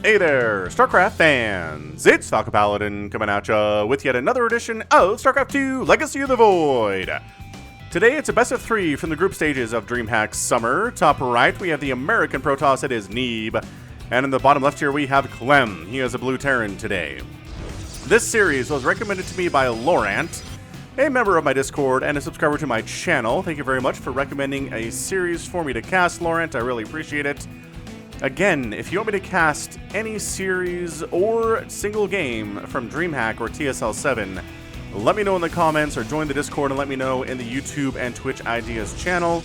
Hey there, StarCraft fans! It's Falcon Paladin coming at ya with yet another edition of StarCraft 2 Legacy of the Void. Today it's a best of 3 from the group stages of Dreamhack Summer. Top right we have the American Protoss, it is Neeb. And in the bottom left here we have Clem. He is a Blue Terran today. This series was recommended to me by Laurent, a member of my Discord and a subscriber to my channel. Thank you very much for recommending a series for me to cast, Laurent. I really appreciate it. Again, if you want me to cast any series or single game from Dreamhack or TSL 7, let me know in the comments or join the Discord and let me know in the YouTube and Twitch Ideas channel,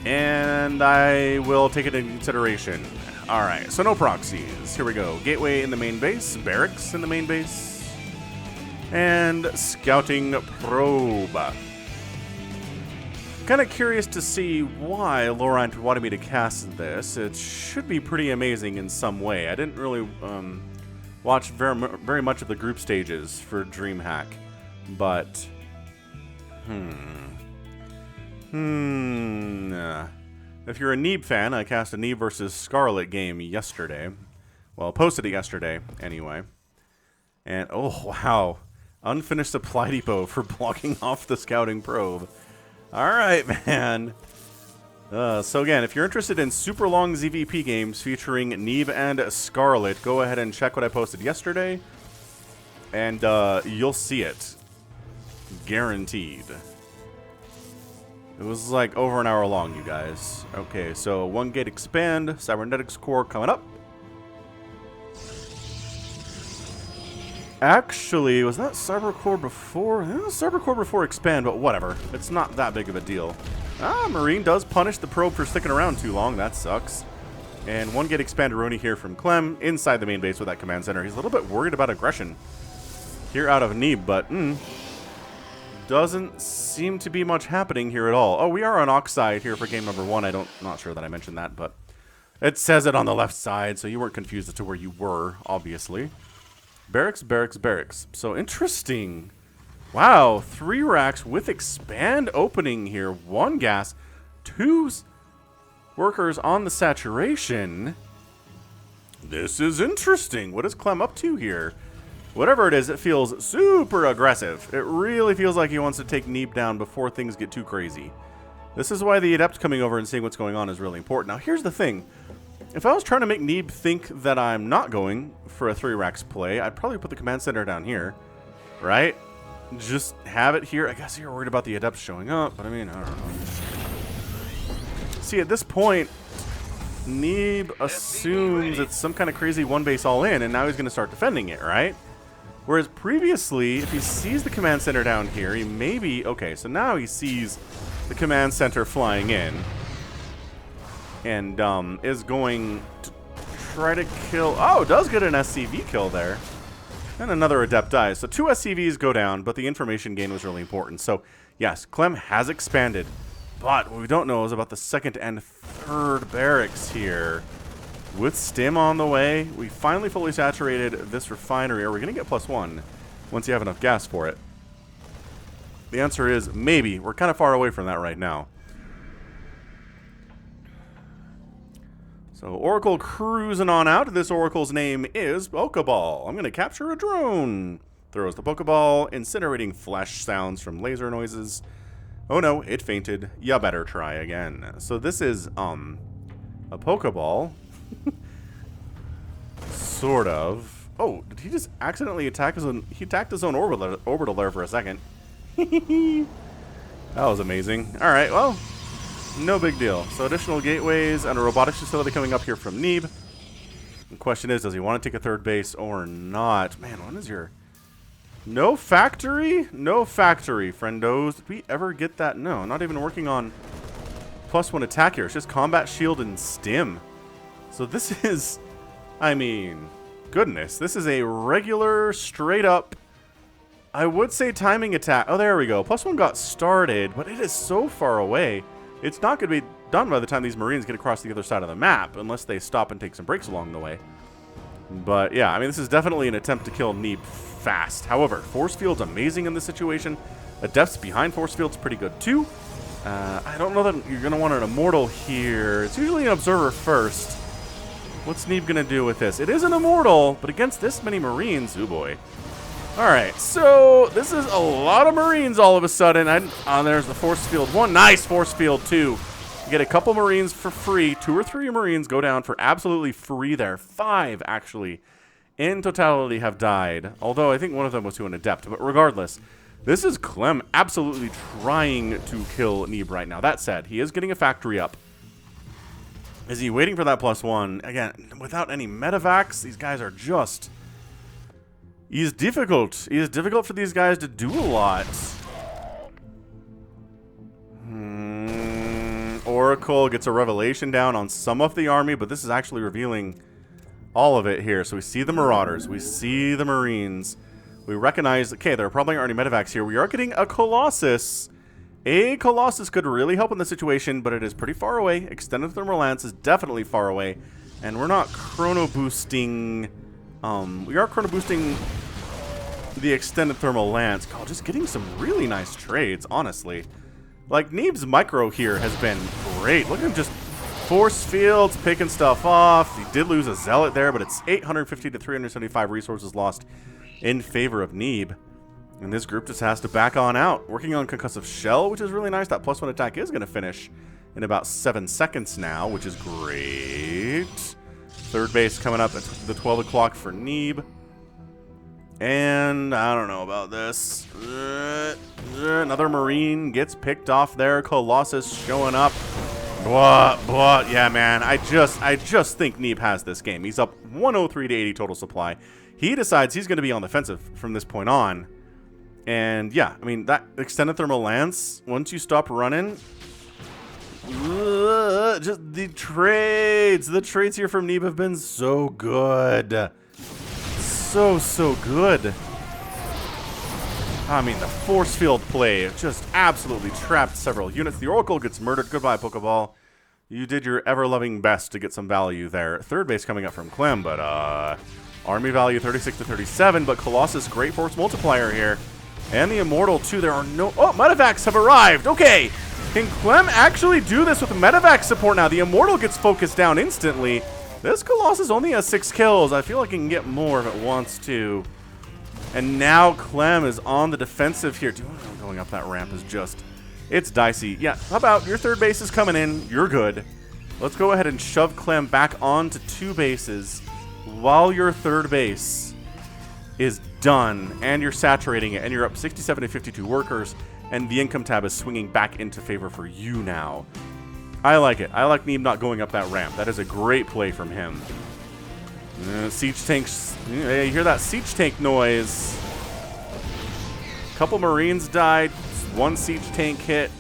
and I will take it into consideration. Alright, so no proxies. Here we go. Gateway in the main base, barracks in the main base, and scouting probe. Kind of curious to see why Laurent wanted me to cast this. It should be pretty amazing in some way. I didn't really watch very much of the group stages for Dreamhack, but if you're a Neeb fan, I cast a Neeb versus Scarlet game yesterday. Well, posted it yesterday anyway. And oh wow, unfinished supply depot for blocking off the scouting probe. Alright, man. So again, if you're interested in super long ZVP games featuring Neeb and Scarlet, go ahead and check what I posted yesterday, and you'll see it. Guaranteed. It was like over an hour long, you guys. Okay, so 1 gate expand, cybernetics core coming up. Actually, was that Cyber Core before? It was Cyber Core before Expand, but whatever. It's not that big of a deal. Marine does punish the probe for sticking around too long. That sucks. And 1 gate Expanderoni here from Clem inside the main base with that command center. He's a little bit worried about aggression here out of Neeb, but doesn't seem to be much happening here at all. Oh, we are on Oxide here for game number 1. Not sure that I mentioned that, but it says it on the left side, so you weren't confused as to where you were, obviously. Barracks, barracks, barracks. So interesting. Wow, 3 racks with expand opening here. 1 gas, 2 workers on the saturation. This is interesting. What is Clem up to here? Whatever it is, it feels super aggressive. It really feels like he wants to take Neeb down before things get too crazy. This is why the Adept coming over and seeing what's going on is really important. Now, here's the thing. If I was trying to make Neeb think that I'm not going for a 3 racks play, I'd probably put the command center down here, right? Just have it here. I guess you're worried about the Adepts showing up, but I mean, I don't know. See, at this point, Neeb assumes it's some kind of crazy 1 base all in, and now he's going to start defending it, right? Whereas previously, if he sees the command center down here, he maybe... Okay, so now he sees the command center flying in. And is going to try to kill... Oh, does get an SCV kill there. And another Adept dies. So 2 SCVs go down, but the information gain was really important. So, yes, Clem has expanded. But what we don't know is about the 2nd and 3rd barracks here. With Stim on the way, we finally fully saturated this refinery. Are we going to get +1 once you have enough gas for it? The answer is maybe. We're kind of far away from that right now. So Oracle cruising on out. This Oracle's name is Pokeball. I'm going to capture a drone. Throws the Pokeball, incinerating flash sounds from laser noises. Oh no, it fainted. You better try again. So this is a Pokeball. Sort of. Oh, did he just accidentally attack his own? He attacked his own orbital there for a second. That was amazing. All right, well. No big deal. So additional gateways and a robotics facility coming up here from Neeb. The question is, does he want to take a 3rd base or not? Man, when is your... No factory? No factory, friendos. Did we ever get that? No, not even working on +1 attack here. It's just combat shield and stim. So this is... I mean, goodness. This is a regular, straight up... I would say timing attack. Oh, there we go. +1 got started, but it is so far away. It's not going to be done by the time these Marines get across the other side of the map, unless they stop and take some breaks along the way. But yeah, I mean, this is definitely an attempt to kill Neeb fast. However, Force Field's amazing in this situation. Adepts behind Force Field's pretty good too. I don't know that you're going to want an Immortal here. It's usually an Observer first. What's Neeb going to do with this? It is an immortal, but against this many Marines, oh boy. All right, so this is a lot of Marines all of a sudden. There's the force field 1. Nice force field 2. You get a couple Marines for free. 2 or 3 Marines go down for absolutely free there. 5, actually, in totality have died. Although I think one of them was to an adept. But regardless, this is Clem absolutely trying to kill Neeb right now. That said, he is getting a factory up. Is he waiting for that +1? Again, without any medevacs, these guys are just... He's difficult. It is difficult for these guys to do a lot. Oracle gets a revelation down on some of the army, but this is actually revealing all of it here. So we see the Marauders. We see the Marines. We recognize, okay, there probably aren't any medevacs here. We are getting a Colossus. A Colossus could really help in the situation, but it is pretty far away. Extended Thermal Lance is definitely far away. And we're not chrono boosting... we are chrono boosting the Extended Thermal Lance. God, just getting some really nice trades, honestly. Like, Neeb's micro here has been great. Look at him just force fields, picking stuff off. He did lose a Zealot there, but it's 850 to 375 resources lost in favor of Neeb. And this group just has to back on out. Working on Concussive Shell, which is really nice. That +1 attack is going to finish in about 7 seconds now, which is great. Third base coming up at the 12 o'clock for Neeb. And I don't know about this. Another Marine gets picked off there. Colossus showing up. What? Yeah, man. I just think Neeb has this game. He's up 103 to 80 total supply. He decides he's going to be on the offensive from this point on. And yeah, I mean, that Extended Thermal Lance, once you stop running... just the trades here from Neeb have been so good. So good. I mean, the force field play just absolutely trapped several units. The Oracle gets murdered. Goodbye, Pokeball. You did your ever-loving best to get some value there. Third base coming up from Clem, but army value 36 to 37, but Colossus, great force multiplier here. And the Immortal, too. There are no... Oh, medevacs have arrived. Okay. Can Clem actually do this with medevac support now? The Immortal gets focused down instantly. This Colossus only has 6 kills. I feel like it can get more if it wants to. And now Clem is on the defensive here. Dude, going up that ramp is just... It's dicey. Yeah, how about your third base is coming in. You're good. Let's go ahead and shove Clem back onto 2 bases while your third base is done. And you're saturating it. And you're up 67 to 52 workers. And the income tab is swinging back into favor for you now. I like it. I like Neeb not going up that ramp. That is a great play from him. Siege tanks. Yeah, you hear that siege tank noise. Couple Marines died. 1 siege tank hit.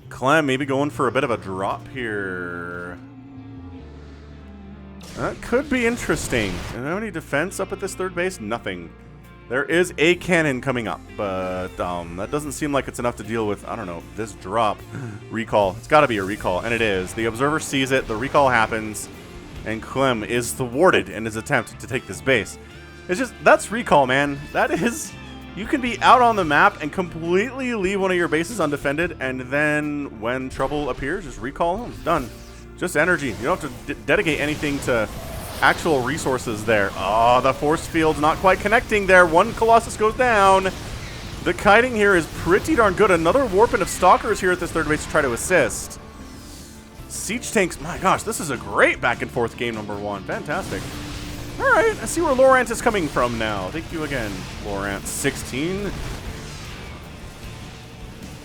Clem maybe going for a bit of a drop here. That could be interesting. Do you have any defense up at this third base? Nothing. There is a cannon coming up, but that doesn't seem like it's enough to deal with, I don't know, this drop. Recall. It's got to be a recall, and it is. The observer sees it, the recall happens, and Clem is thwarted in his attempt to take this base. It's just, that's recall, man. That is, you can be out on the map and completely leave one of your bases undefended, and then when trouble appears, just recall home. Done. Just energy. You don't have to dedicate anything to actual resources there. Oh, the force field's not quite connecting there. 1 Colossus goes down. The kiting here is pretty darn good. Another warping of stalkers here at this third base to try to assist. Siege tanks. My gosh, this is a great back and forth game number 1. Fantastic. All right, I see where Laurent is coming from now. Thank you again, Laurent. 16.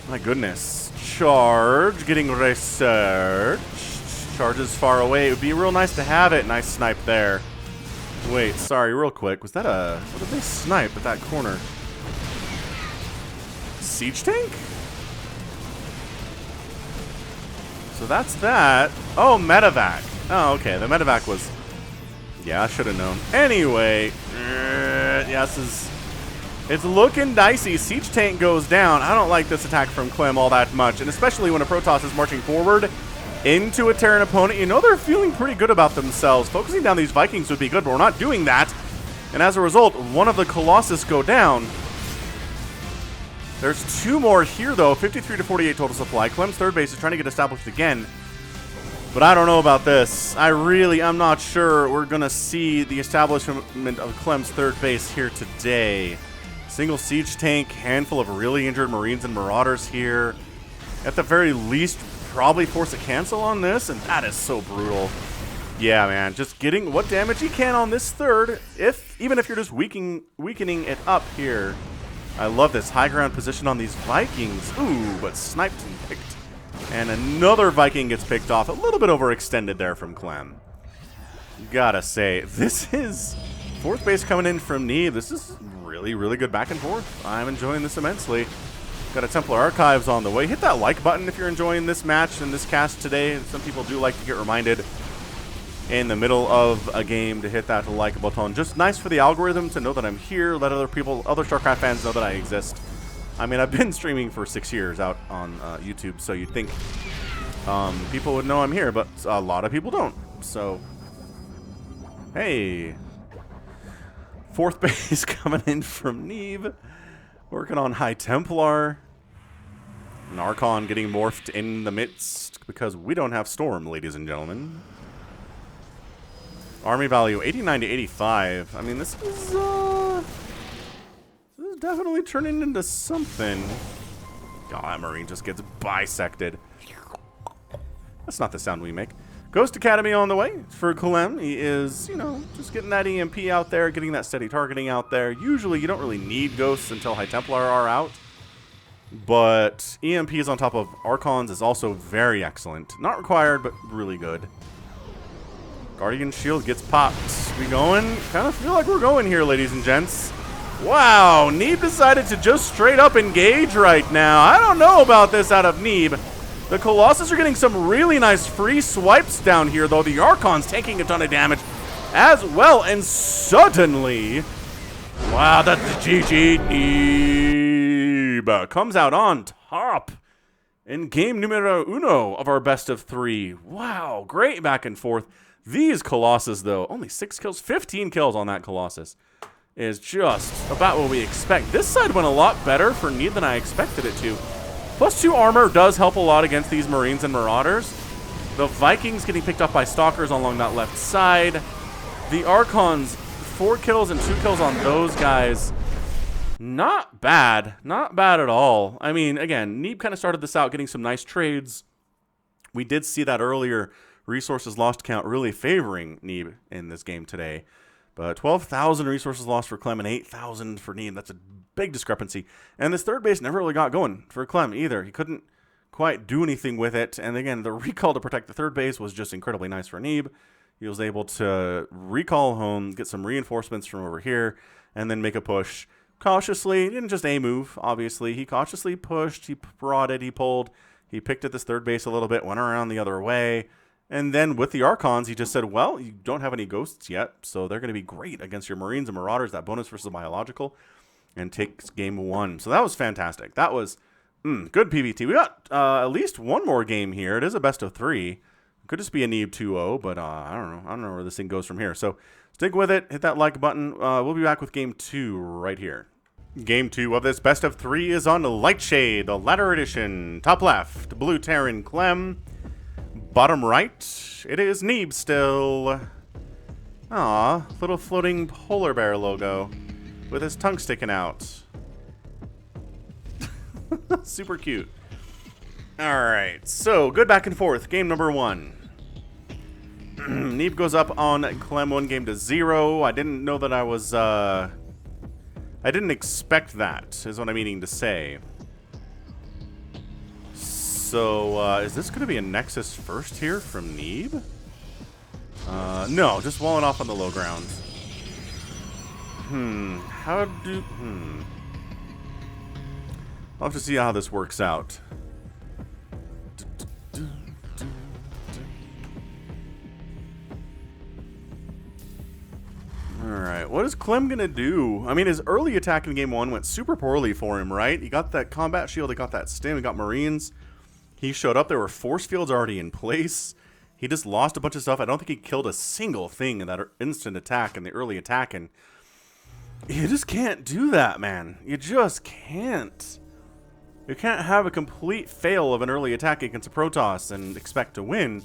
My goodness. Charge. Getting research. Charges far away. It would be real nice to have it. Nice snipe there. Wait, sorry, real quick. Was that a... What did they snipe at that corner? Siege tank? So that's that. Oh, medevac. Oh, okay. The medevac was... Yeah, I should have known. Anyway. Yeah, this is... It's looking dicey. Siege tank goes down. I don't like this attack from Clem all that much. And especially when a Protoss is marching forward into a Terran opponent. You know they're feeling pretty good about themselves. Focusing down these Vikings would be good, but we're not doing that. And as a result, one of the Colossus go down. There's 2 more here, though. 53 to 48 total supply. Clem's third base is trying to get established again. But I don't know about this. I'm not sure we're going to see the establishment of Clem's third base here today. Single siege tank, handful of really injured Marines and Marauders here. At the very least, probably force a cancel on this, and that is so brutal. Yeah, man, just getting what damage he can on this third, even if you're just weakening it up here. I love this high ground position on these Vikings. Ooh, but sniped and picked. And another Viking gets picked off. A little bit overextended there from Clem. Gotta say, this is fourth base coming in from Neeb. This is really, really good back and forth. I'm enjoying this immensely. Got a Templar Archives on the way. Hit that like button if you're enjoying this match and this cast today. Some people do like to get reminded in the middle of a game to hit that like button. Just nice for the algorithm to know that I'm here. Let other StarCraft fans know that I exist. I mean, I've been streaming for 6 years out on YouTube, so you'd think people would know I'm here, but a lot of people don't. So, hey. Fourth base coming in from Neeb. Working on High Templar. And Archon getting morphed in the midst because we don't have Storm, ladies and gentlemen. Army value 89 to 85. I mean, this is definitely turning into something. God, that Marine just gets bisected. That's not the sound we make. Ghost Academy on the way for Clem. He is, you know, just getting that EMP out there, getting that steady targeting out there. Usually you don't really need Ghosts until High Templar are out. But EMPs on top of Archons is also very excellent. Not required, but really good. Guardian Shield gets popped. We going? Kind of feel like we're going here, ladies and gents. Wow, Neeb decided to just straight up engage right now. I don't know about this out of Neeb. The Colossus are getting some really nice free swipes down here, though. The Archon's taking a ton of damage as well. And suddenly, wow, that's the GG. Neeb comes out on top in game numero uno of our best of 3. Wow, great back and forth. These Colossus, though, only 6 kills, 15 kills on that Colossus. Is just about what we expect. This side went a lot better for Neeb than I expected it to. +2 armor does help a lot against these Marines and Marauders. The Vikings getting picked up by Stalkers along that left side. The Archons, 4 kills and 2 kills on those guys. Not bad. Not bad at all. I mean, again, Neeb kind of started this out getting some nice trades. We did see that earlier resources lost count really favoring Neeb in this game today. But 12,000 resources lost for Clem and 8,000 for Neeb. That's a big discrepancy. And this third base never really got going for Clem either. He couldn't quite do anything with it. And again, the recall to protect the third base was just incredibly nice for Neeb. He was able to recall home, get some reinforcements from over here, and then make a push cautiously. He didn't just A-move, obviously. He cautiously pushed, he prodded, he pulled. He picked at this third base a little bit, went around the other way. And then with the Archons, he just said, well, you don't have any Ghosts yet, so they're going to be great against your Marines and Marauders, that bonus versus biological, and takes game 1. So that was fantastic. That was good PvT. We got at least one more game here. It is a best of 3. Could just be a Neeb 2-0, but I don't know. I don't know where this thing goes from here. So stick with it. Hit that like button. We'll be back with game 2 right here. Game 2 of this best of 3 is on Lightshade, the Ladder Edition. Top left, Blue Terran Clem. Bottom right, it is Neeb still. Aw, little floating polar bear logo with his tongue sticking out. Super cute. Alright, so good back and forth. Game number 1. Neeb goes up on Clem 1-0. I didn't know that I was, I didn't expect that, is what I'm meaning to say. So, is this going to be a Nexus first here from Neeb? No, just walling off on the low ground. I'll have to see how this works out. Alright, what is Clem going to do? I mean, his early attack in game 1 went super poorly for him, right? He got that combat shield, he got that stim, he got Marines. He showed up, there were force fields already in place. He just lost a bunch of stuff. I don't think he killed a single thing in that instant attack, in the early attack. And you just can't do that, man. You just can't. You can't have a complete fail of an early attack against a Protoss and expect to win.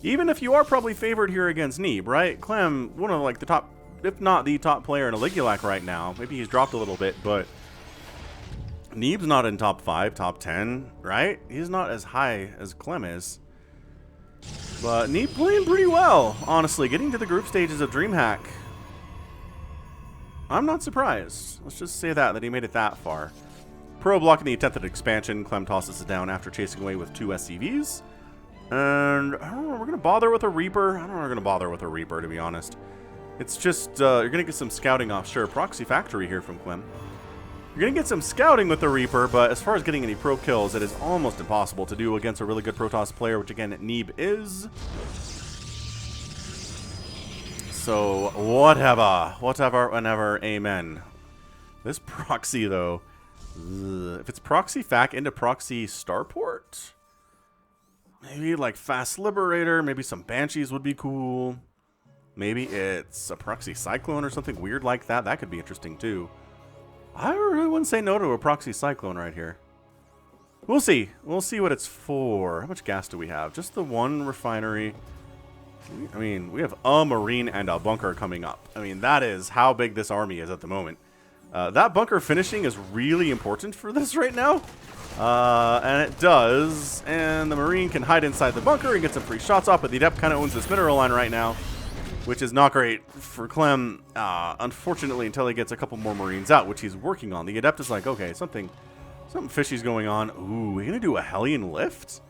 Even if you are probably favored here against Neeb, right? Clem, one of like the top, if not the top player in Aligulac right now. Maybe he's dropped a little bit, but Neeb's not in top 5, top 10, right? He's not as high as Clem is. But Neeb playing pretty well, honestly. Getting to the group stages of Dreamhack. I'm not surprised. Let's just say that he made it that far. Pro blocking the attempted expansion. Clem tosses it down after chasing away with 2 SCVs. And I don't know, we're going to bother with a Reaper. I don't know if we're going to bother with a Reaper, to be honest. It's just, you're going to get some scouting off. Sure, Proxy Factory here from Clem. You're going to get some scouting with the Reaper, but as far as getting any pro kills, it is almost impossible to do against a really good Protoss player, which again, Neeb is. So, whatever, whenever, amen. This proxy, though, if it's proxy fac into proxy starport, maybe like fast liberator, maybe some banshees would be cool. Maybe it's a proxy cyclone or something weird like that. That could be interesting too. I really wouldn't say no to a proxy cyclone right here. We'll see. We'll see what it's for. How much gas do we have? Just the 1 refinery. I mean, we have a marine and a bunker coming up. I mean, that is how big this army is at the moment. That bunker finishing is really important for this right now. And it does. And the marine can hide inside the bunker and get some free shots off, but the adept kind of owns this mineral line right now, which is not great for Clem, unfortunately, until he gets a couple more marines out, which he's working on. The adept is like, okay, something fishy's going on. Ooh, we're going to do a Hellion lift?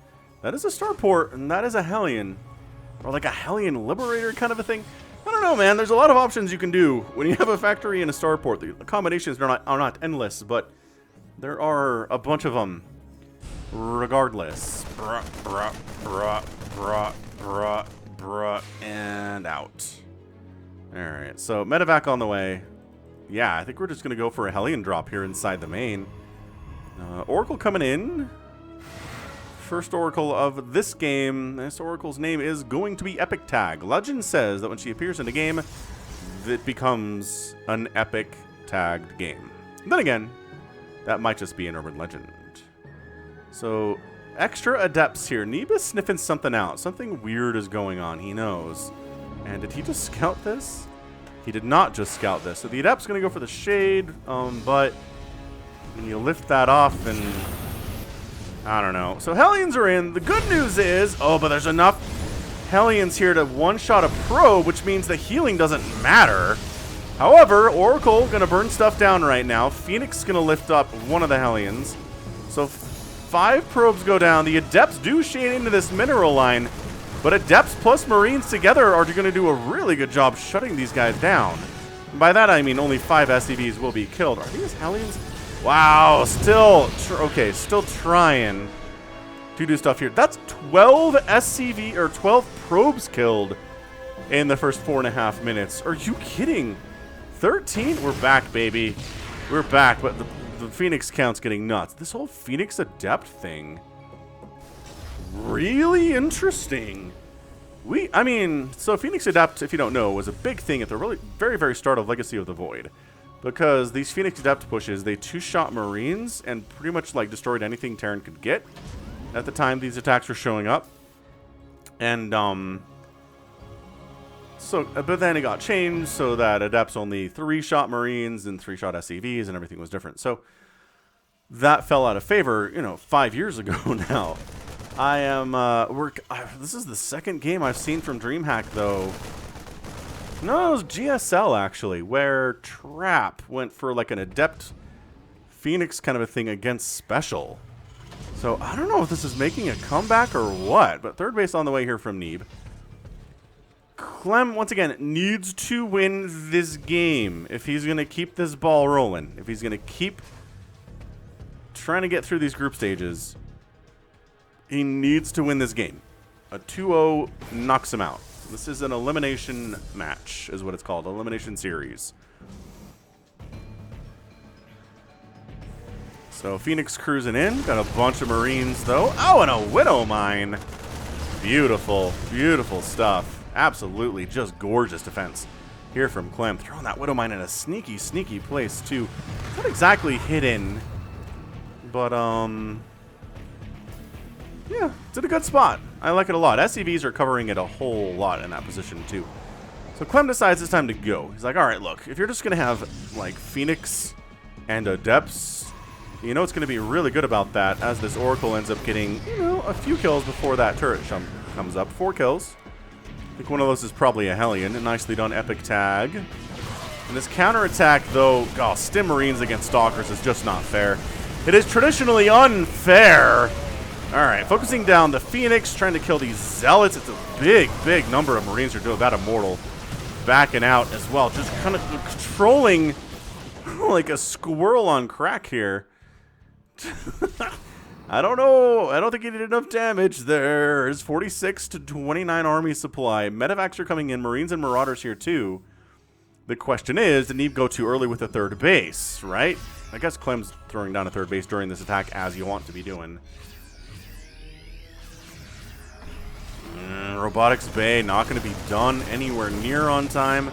That is a starport, and that is a Hellion. Or like a Hellion liberator kind of a thing. I don't know, man. There's a lot of options you can do when you have a factory and a starport. The combinations are not endless, but there are a bunch of them. Regardless. And out. Alright, so medevac on the way. Yeah, I think we're just going to go for a Hellion drop here inside the main. Oracle coming in. First Oracle of this game. This Oracle's name is going to be Epic Tag. Legend says that when she appears in the game, it becomes an epic tagged game. Then again, that might just be an urban legend. So, extra adepts here. Neeb is sniffing something out. Something weird is going on. He knows. And did he just scout this? He did not just scout this. So the adept's going to go for the shade, but when you lift that off and I don't know. So Hellions are in. The good news is, oh, but there's enough Hellions here to one-shot a probe, which means the healing doesn't matter. However, Oracle going to burn stuff down right now. Phoenix going to lift up one of the Hellions. So 5 probes go down. The Adepts do shade into this mineral line, but Adepts plus Marines together are going to do a really good job shutting these guys down. And by that I mean only 5 SCVs will be killed. Are these Hellions? Wow, still trying to do stuff here. That's 12 SCV or 12 probes killed in the first 4.5 minutes. Are you kidding? 13? We're back, baby. We're back, but the Phoenix count's getting nuts. This whole Phoenix Adept thing, really interesting. I mean, so Phoenix Adept, if you don't know, was a big thing at the really very, very start of Legacy of the Void. Because these Phoenix Adept pushes, they 2-shot Marines and pretty much like destroyed anything Terran could get at the time these attacks were showing up. And, but then it got changed so that Adepts only 3-shot Marines and 3-shot SCVs and everything was different. So that fell out of favor, 5 years ago now. This is the second game I've seen from Dreamhack, though. No, it was GSL, actually, where Trap went for, like, an Adept Phoenix kind of a thing against Special. So, I don't know if this is making a comeback or what, but third base on the way here from Neeb. Clem, once again, needs to win this game if he's going to keep this ball rolling. If he's going to keep trying to get through these group stages, he needs to win this game. A 2-0 knocks him out. This is an elimination match, is what it's called. Elimination series. So Phoenix cruising in. Got a bunch of Marines, though. Oh, and a Widow Mine. Beautiful, beautiful stuff. Absolutely just gorgeous defense here from Clem. Throwing that Widow Mine in a sneaky, sneaky place, too. Not exactly hidden, but, Yeah, it's in a good spot. I like it a lot. SCVs are covering it a whole lot in that position, too. So Clem decides it's time to go. He's like, alright, look, if you're just going to have, like, Phoenix and Adepts, you know it's going to be really good about that, as this Oracle ends up getting, you know, a few kills before that turret comes up. 4 kills. I think one of those is probably a Hellion. A nicely done epic tag. And this counterattack, though, oh, Stim Marines against Stalkers is just not fair. It is traditionally unfair. Alright, focusing down the Phoenix, trying to kill these Zealots. It's a big, big number of Marines who are doing that Immortal. Backing out as well. Just kind of controlling like a squirrel on crack here. I don't know. I don't think he did enough damage there. There's 46 to 29 army supply. Medevacs are coming in. Marines and Marauders here too. The question is, did Neeb go too early with the third base, right? I guess Clem's throwing down a third base during this attack, as you want to be doing. Robotics Bay not going to be done anywhere near on time.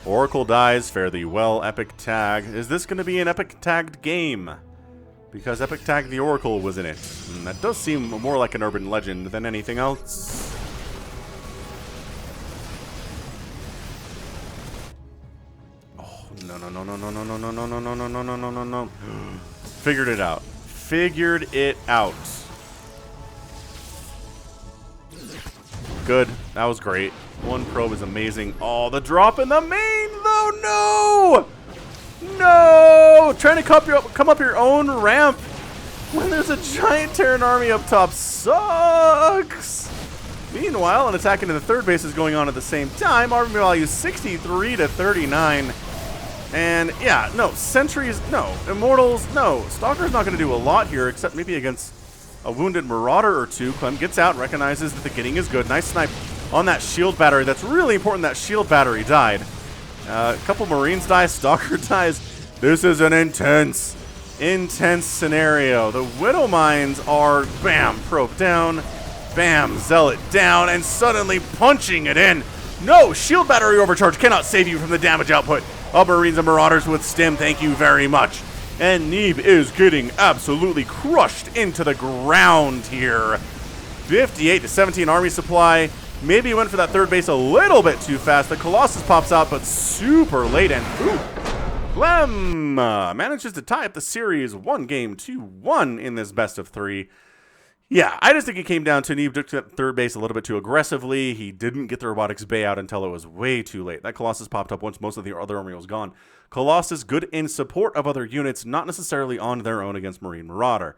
Oracle dies. Fare thee well, epic tag. Is this going to be an epic tagged game? Because epic tag the Oracle was in it. And that does seem more like an urban legend than anything else. No, no, no, no, no, no, no, no, no, no, no, no, no, no, no, no, no. Figured it out. Figured it out. Good. That was great. 1 probe is amazing. Oh, the drop in the main, though. No! No! Trying to come up your own ramp when there's a giant Terran army up top sucks. Meanwhile, an attack into the third base is going on at the same time. Army value 63 to 39. And yeah, no, Sentries, no, Immortals, no. Stalker's not going to do a lot here, except maybe against a wounded Marauder or two. Clem gets out, recognizes that the getting is good. Nice snipe on that shield battery. That's really important that shield battery died. A couple Marines die, Stalker dies. This is an intense scenario. The Widow Mines are, bam, probe down, bam, Zealot down, and suddenly punching it in. No, shield battery overcharge cannot save you from the damage output of Marines and Marauders with Stim. Thank you very much. And Neeb is getting absolutely crushed into the ground here. 58 to 17 army supply. Maybe he went for that third base a little bit too fast. The Colossus pops out, but super late. And Clem manages to tie up the series 1-2-1 in this best of 3. Yeah, I just think it came down to Neeb took that third base a little bit too aggressively. He didn't get the Robotics Bay out until it was way too late. That Colossus popped up once most of the other army was gone. Colossus good in support of other units, not necessarily on their own against Marine Marauder.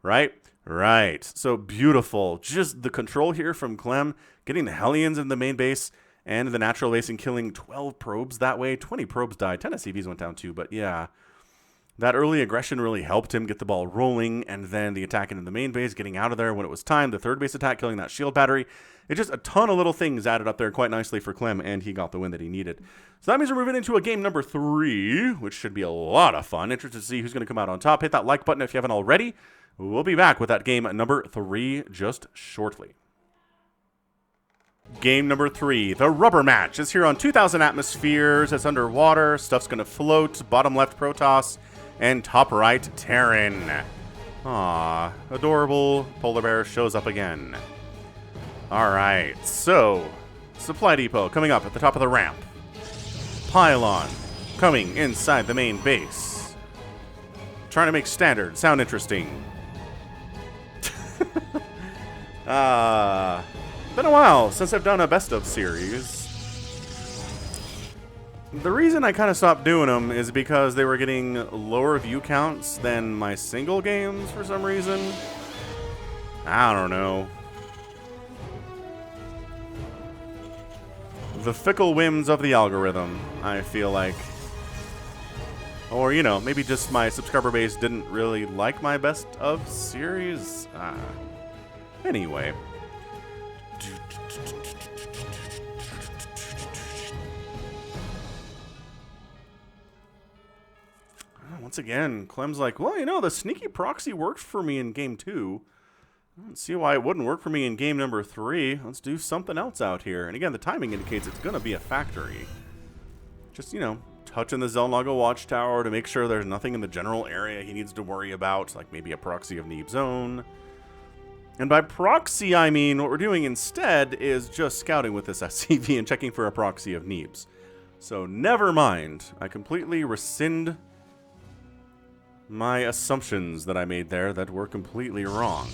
Right? Right. So beautiful. Just the control here from Clem, getting the Hellions in the main base and the natural base and killing 12 probes that way. 20 probes died. 10 SCVs went down too, but yeah. That early aggression really helped him get the ball rolling, and then the attack into the main base, getting out of there when it was time. The third base attack, killing that shield battery. It just a ton of little things added up there quite nicely for Clem, and he got the win that he needed. So that means we're moving into a game number 3, which should be a lot of fun. Interested to see who's going to come out on top. Hit that like button if you haven't already. We'll be back with that game number 3 just shortly. Game number 3, the rubber match, is here on 2,000 atmospheres. It's underwater. Stuff's going to float. Bottom left, Protoss. And top right, Terran. Aw, adorable polar bear shows up again. Alright, so, supply depot coming up at the top of the ramp. Pylon coming inside the main base. Trying to make standard sound interesting. Been a while since I've done a best of series. The reason I kind of stopped doing them is because they were getting lower view counts than my single games for some reason. I don't know. The fickle whims of the algorithm, I feel like. Or, you know, maybe just my subscriber base didn't really like my best of series. Anyway. Once again, Clem's like, well, you know, the sneaky proxy worked for me in game 2. I don't see why it wouldn't work for me in game number 3. Let's do something else out here. And again, the timing indicates it's going to be a factory. Just, you know, touching the Zelnaga watchtower to make sure there's nothing in the general area he needs to worry about, like maybe a proxy of Neeb's own. And by proxy, I mean what we're doing instead is just scouting with this SCV and checking for a proxy of Neebs. So never mind. I completely rescind my assumptions that I made there that were completely wrong.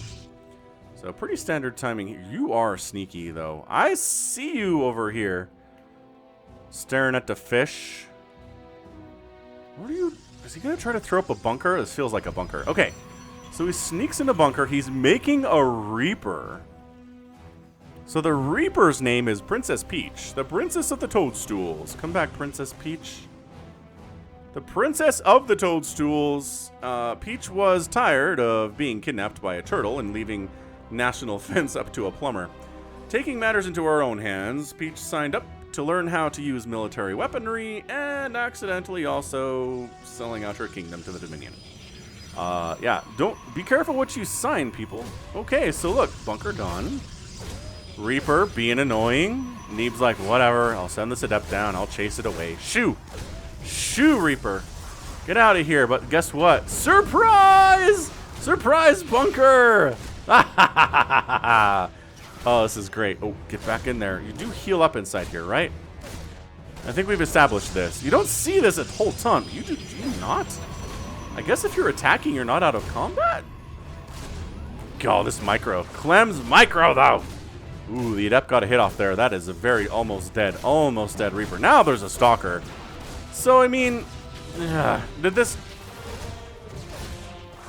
So pretty standard timing here. You are sneaky, though. I see you over here staring at the fish. What are you... Is he going to try to throw up a bunker? This feels like a bunker. Okay. So he sneaks in a bunker. He's making a Reaper. So the Reaper's name is Princess Peach. The Princess of the Toadstools. Come back, Princess Peach. The Princess of the Toadstools. Peach was tired of being kidnapped by a turtle and leaving national defense up to a plumber. Taking matters into her own hands, Peach signed up to learn how to use military weaponry and accidentally also selling out her kingdom to the Dominion. Yeah, don't be careful what you sign, people. Okay, so look, bunker done. Reaper being annoying. Neeb's like, whatever, I'll send this adept down, I'll chase it away. Shoo! Shoo, Reaper! Get out of here, but guess what? Surprise! Surprise bunker! Oh, this is great. Oh, get back in there. You do heal up inside here, right? I think we've established this. You don't see this the whole time. Do you not? I guess if you're attacking, you're not out of combat? Oh, this micro. Clem's micro, though. Ooh, the adept got a hit off there. That is a very almost dead Reaper. Now there's a stalker. So, I mean, did this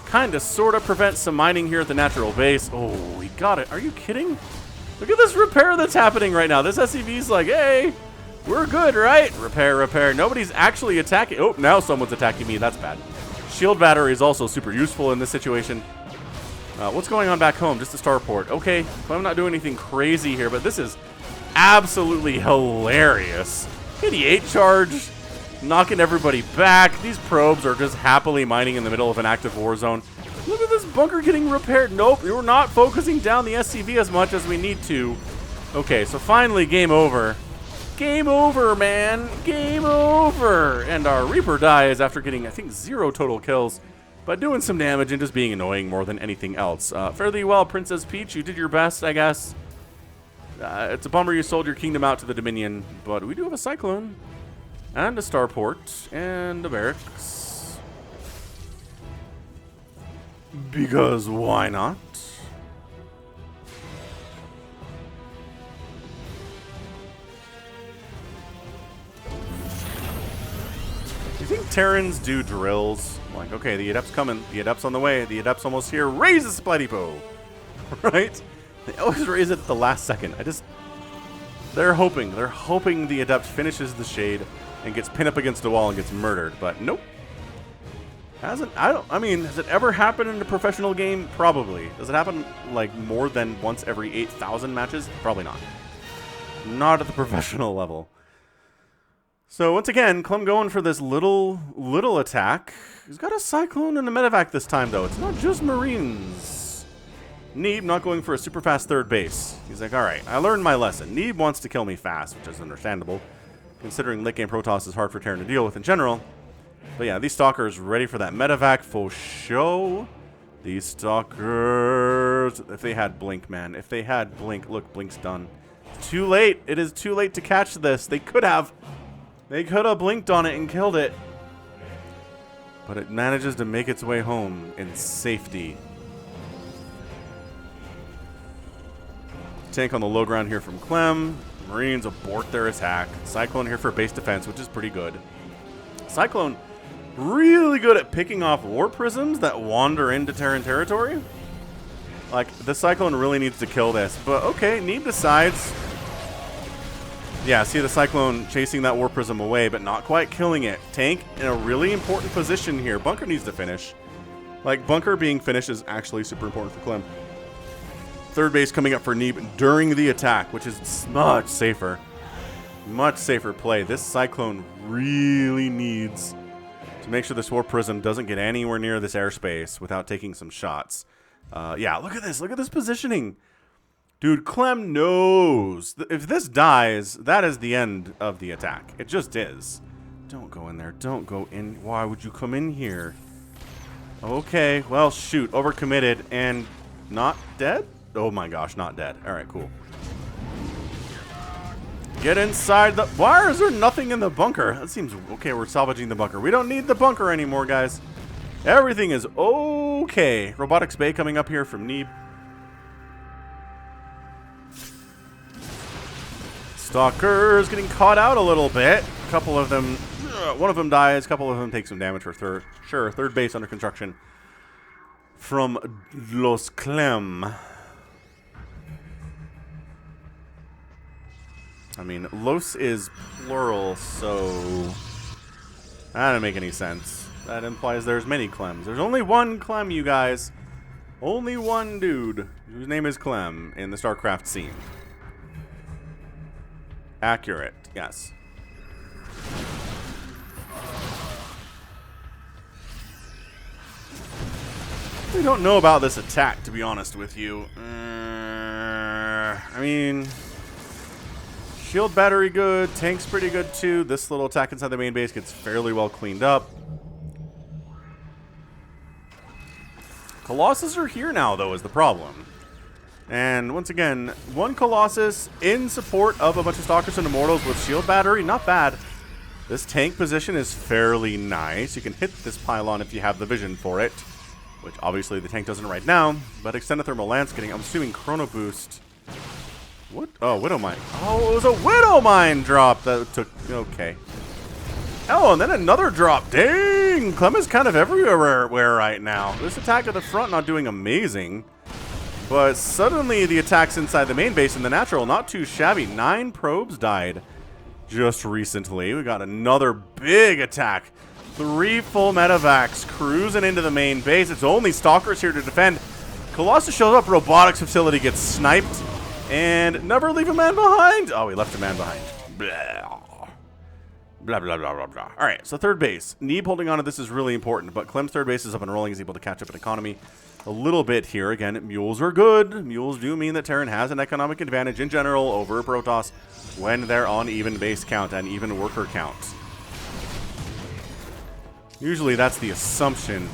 kind of sort of prevent some mining here at the natural base? Oh, we got it. Are you kidding? Look at this repair that's happening right now. This SCV's like, hey, we're good, right? Repair, repair. Nobody's actually attacking. Oh, now someone's attacking me. That's bad. Shield battery is also super useful in this situation. What's going on back home? Just a starport. Okay, I'm not doing anything crazy here, but this is absolutely hilarious. 88 charge, knocking everybody back. These probes are just happily mining in the middle of an active war zone. Look at this bunker getting repaired. Nope, we're not focusing down the SCV as much as we need to. Okay, so finally, game over. Game over, man. Game over. And our Reaper dies after getting, I think, 0 total kills, but doing some damage and just being annoying more than anything else. Fairly well, Princess Peach. You did your best, I guess. It's a bummer you sold your kingdom out to the Dominion, but we do have a Cyclone and a starport and a barracks. Because why not? You think Terrans do drills? Like, okay, the adept's coming. The adept's on the way. The adept's almost here. Raise the Spidey bow. Right? They always raise it at the last second. They're hoping. They're hoping the adept finishes the shade and gets pinned up against the wall and gets murdered. But nope. Has it ever happened in a professional game? Probably. Does it happen like more than once every 8,000 matches? Probably not. Not at the professional level. So once again, Clem going for this little attack. He's got a Cyclone and a Medevac this time, though. It's not just Marines. Neeb not going for a super fast third base. He's like, all right, I learned my lesson. Neeb wants to kill me fast, which is understandable, considering late game Protoss is hard for Terran to deal with in general. But yeah, these Stalkers ready for that Medevac for show. These Stalkers, if they had Blink, man. If they had Blink, look, Blink's done. It's too late. It is too late to catch this. They could have blinked on it and killed it. But it manages to make its way home in safety. Tank on the low ground here from Clem. Marines abort their attack. Cyclone here for base defense, which is pretty good. Cyclone really good at picking off war prisms that wander into Terran territory. Like, the Cyclone really needs to kill this. But okay, Neeb decides. Yeah, see the Cyclone chasing that war prism away, but not quite killing it. Tank in a really important position here. Bunker needs to finish. Like, bunker being finished is actually super important for Clem. Third base coming up for Neeb during the attack, which is much safer. Much safer play. This Cyclone really needs to make sure this war prism doesn't get anywhere near this airspace without taking some shots. Yeah, look at this. Look at this positioning. Dude, Clem knows. If this dies, that is the end of the attack. It just is. Don't go in there. Don't go in. Why would you come in here? Okay, well, shoot. Overcommitted and not dead? Oh my gosh, not dead. Alright, cool. Get inside the... Why is there nothing in the bunker? That seems... Okay, we're salvaging the bunker. We don't need the bunker anymore, guys. Everything is okay. Robotics Bay coming up here from Neeb. Stalkers getting caught out a little bit. A couple of them... One of them dies. A couple of them take some damage for third. Sure, third base under construction. From Los Clem. I mean, Los is plural, so that doesn't make any sense. That implies there's many Clems. There's only one Clem, you guys. Only one dude whose name is Clem in the StarCraft scene. Accurate, yes. We don't know about this attack, to be honest with you. I mean... Shield battery good, tank's pretty good too. This little attack inside the main base gets fairly well cleaned up. Colossus are here now, though, is the problem. And once again, one Colossus in support of a bunch of Stalkers and Immortals with shield battery, not bad. This tank position is fairly nice. You can hit this pylon if you have the vision for it, which obviously the tank doesn't right now. But Extended Thermal Lance getting, I'm assuming, Chrono Boost. What? Oh, Widow Mine. Oh, it was a Widow Mine drop that took... Okay. Oh, and then another drop. Dang! Clem is kind of everywhere right now. This attack at the front not doing amazing. But suddenly the attacks inside the main base and the natural, not too shabby. 9 probes died just recently. We got another big attack. 3 full medevacs cruising into the main base. It's only Stalkers here to defend. Colossus shows up. Robotics facility gets sniped. And never leave a man behind. Oh, we left a man behind. Blah. Blah, blah, blah, blah, blah. All right, so third base. Neeb holding on to this is really important, but Clem's third base is up and rolling. He's able to catch up in economy a little bit here. Again, mules are good. Mules do mean that Terran has an economic advantage in general over Protoss when they're on even base count and even worker count. Usually that's the assumption.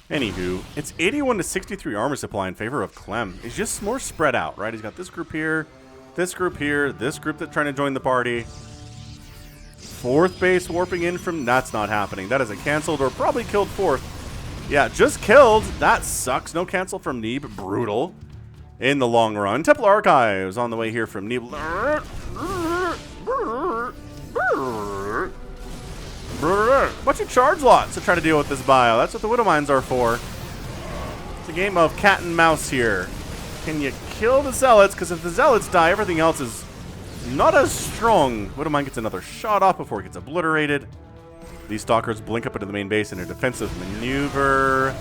Anywho, it's 81 to 63 armor supply in favor of Clem. It's just more spread out, right? He's got this group here, this group that's trying to join the party. Fourth base warping in from... That's not happening. That is a canceled or probably killed fourth. Yeah, just killed. That sucks. No cancel from Neeb. Brutal. In the long run. Templar Archives on the way here from Neeb. Bunch of charge lots to try to deal with this bio. That's what the Widow Mines are for. It's a game of cat and mouse here. Can you kill the Zealots? Because if the Zealots die, everything else is not as strong. Widow Mine gets another shot off before it gets obliterated. These Stalkers blink up into the main base in a defensive maneuver.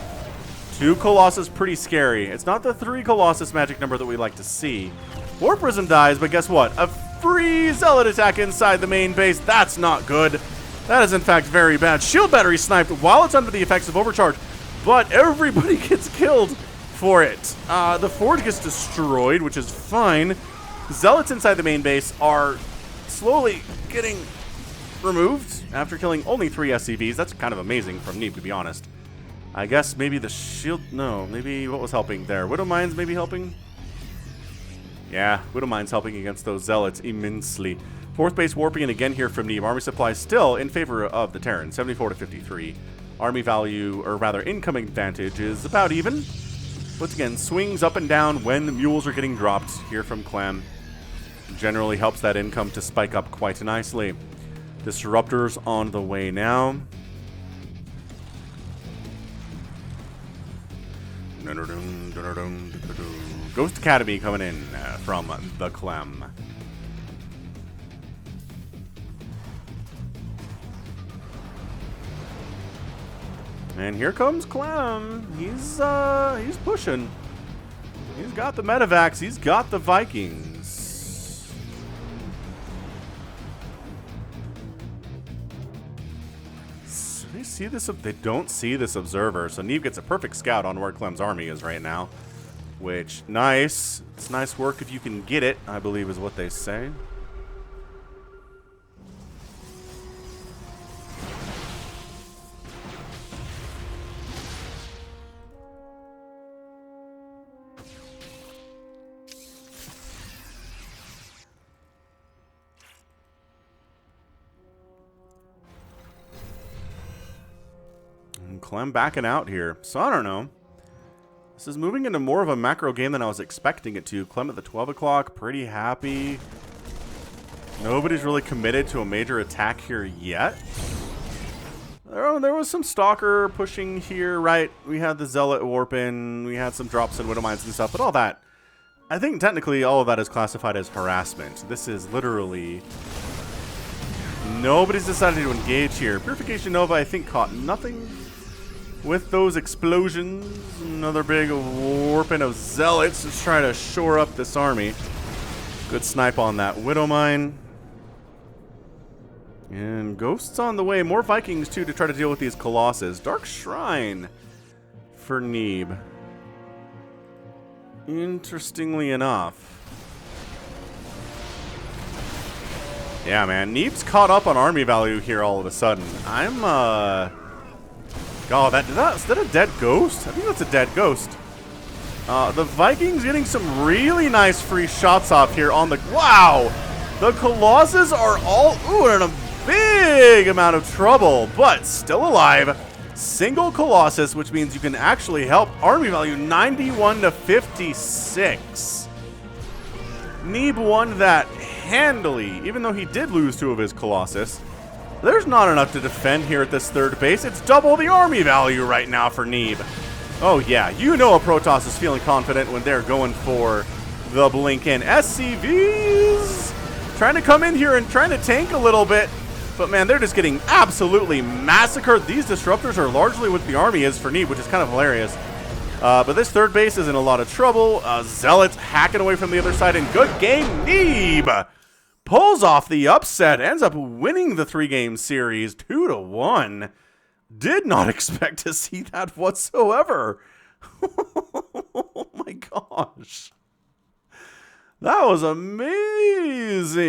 2 Colossus, pretty scary. It's not the 3 Colossus magic number that we like to see. War Prism dies, but guess what? A free Zealot attack inside the main base. That's not good. That is, in fact, very bad. Shield battery sniped while it's under the effects of overcharge, but everybody gets killed for it. The Forge gets destroyed, which is fine. Zealots inside the main base are slowly getting removed after killing only 3 SCVs. That's kind of amazing from Neeb, to be honest. I guess maybe the shield... No, maybe what was helping there? Widow Mines maybe helping? Yeah, Widow Mines helping against those Zealots immensely. Fourth base warping in again here from Neeb. Army supply still in favor of the Terran, 74 to 53. Army value, or rather incoming advantage, is about even. Once again, swings up and down when the mules are getting dropped here from Clem. Generally helps that income to spike up quite nicely. Disruptors on the way now. Ghost Academy coming in from the Clem. And here comes Clem. He's pushing. He's got the medevacs. He's got the Vikings. So they see this. They don't see this observer. So Neeb gets a perfect scout on where Clem's army is right now. Which, nice. It's nice work if you can get it, I believe is what they say. Clem backing out here. So I don't know. This is moving into more of a macro game than I was expecting it to. Clem at the 12 o'clock, pretty happy. Nobody's really committed to a major attack here yet. There was some Stalker pushing here, right? We had the Zealot warping, we had some drops in Widow Mines and stuff, but all that, I think technically all of that is classified as harassment. This is literally... Nobody's decided to engage here. Purification Nova, I think, caught nothing with those explosions. Another big warping of Zealots to try to shore up this army. Good snipe on that Widow Mine. And Ghosts on the way. More Vikings, too, to try to deal with these Colossus. Dark Shrine for Neeb. Interestingly enough. Yeah, man. Neeb's caught up on army value here all of a sudden. I'm, Oh, is that a dead ghost? I think that's a dead ghost. The Vikings getting some really nice free shots off here on the... Wow! The Colossus are all... Ooh, in a big amount of trouble, but still alive. Single Colossus, which means you can actually help. Army value 91 to 56. Neeb won that handily, even though he did lose 2 of his Colossus. There's not enough to defend here at this third base. It's double the army value right now for Neeb. Oh yeah, you know a Protoss is feeling confident when they're going for the blink in. SCVs trying to come in here and trying to tank a little bit. But man, they're just getting absolutely massacred. These disruptors are largely what the army is for Neeb, which is kind of hilarious. But this third base is in a lot of trouble. Zealots hacking away from the other side, and good game. Neeb pulls off the upset, ends up winning the 3-game series 2-1. Did not expect to see that whatsoever. Oh my gosh. That was amazing.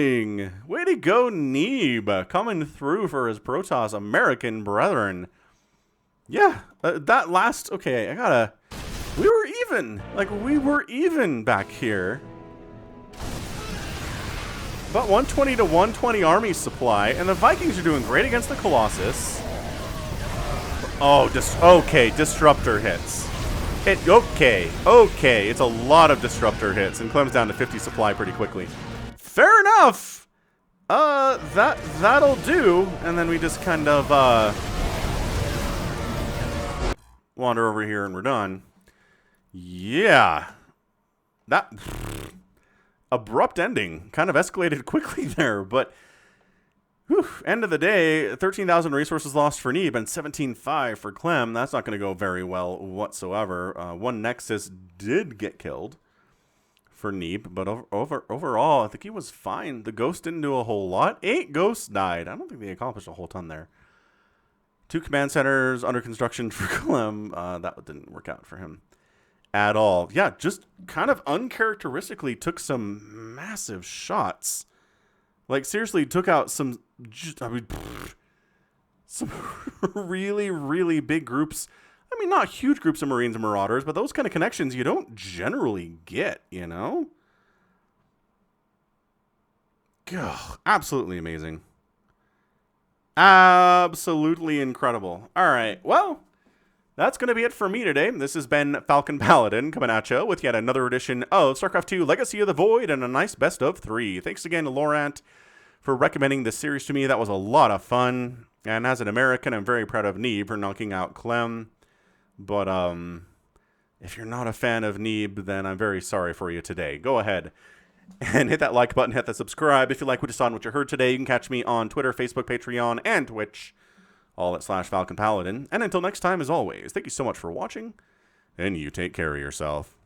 Way to go, Neeb. Coming through for his Protoss American brethren. Yeah, that last... Okay, we were even. Like, we were even back here. About 120 to 120 army supply. And the Vikings are doing great against the Colossus. Oh, okay, disruptor hits. Okay. It's a lot of disruptor hits, and Clem's down to 50 supply pretty quickly. Fair enough. That'll do. And then we just kind of wander over here, and we're done. Yeah, that abrupt ending kind of escalated quickly there, but. Whew, end of the day, 13,000 resources lost for Neeb and 17,500 for Clem. That's not going to go very well whatsoever. One Nexus did get killed for Neeb, but overall, I think he was fine. The Ghost didn't do a whole lot. 8 Ghosts died. I don't think they accomplished a whole ton there. 2 command centers under construction for Clem. That didn't work out for him at all. Yeah, just kind of uncharacteristically took some massive shots. Like, seriously, took out some really, really big groups. I mean, not huge groups of Marines and Marauders, but those kind of connections you don't generally get, you know? God, absolutely amazing. Absolutely incredible. All right, well, that's going to be it for me today. This has been Falcon Paladin coming at you with yet another edition of StarCraft 2 Legacy of the Void and a nice best of 3. Thanks again to Laurent for recommending this series to me. That was a lot of fun. And as an American, I'm very proud of Neeb for knocking out Clem. But if you're not a fan of Neeb, then I'm very sorry for you today. Go ahead and hit that like button, hit that subscribe. If you like what you saw and what you heard today, you can catch me on Twitter, Facebook, Patreon, and Twitch, all at /Falcon Paladin. And until next time, as always, thank you so much for watching, and you take care of yourself.